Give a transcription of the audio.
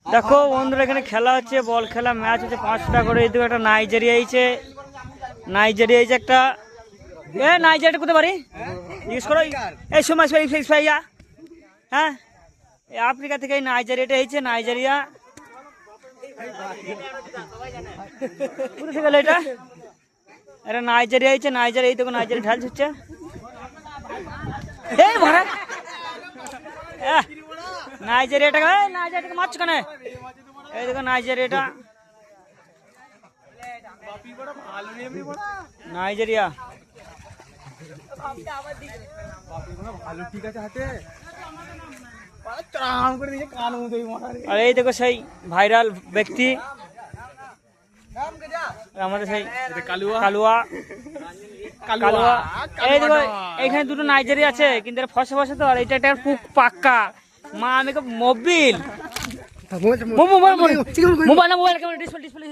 দেখো বন্ধুরা এখানে খেলা হচ্ছে, বল খেলা ম্যাচ হচ্ছে 500 টাকা করে। এইদিকে একটা নাইজেরিয়া একটা নাইজেরিয়া কোথায় পারি জিজ্ঞেস করো এই সময় হ্যাঁ আফ্রিকা থেকে এই নাইজেরিয়াটা হয়েছে। নাইজেরিয়া কোথা থেকে এটা এটা নাইজেরিয়া হয়েছে। নাইজেরিয়া এই তো নাইজেরিয়া ঢালছে হচ্ছে এই ভরা নাইজেরিয়াটাকে মারছো কেন? এই দেখো নাইজেরিয়াটা নাইজেরিয়া আর এই দেখো সেই ভাইরাল ব্যক্তি আমাদের সেই কালুয়া। এই দেখো এখানে দুটো নাইজেরিয়া আছে কিন্তু ফসে ফসে তো। আর এটা একটা পাক্কা মা আমি মোবিল মোবাইল মোবাইল ডিসপ্লে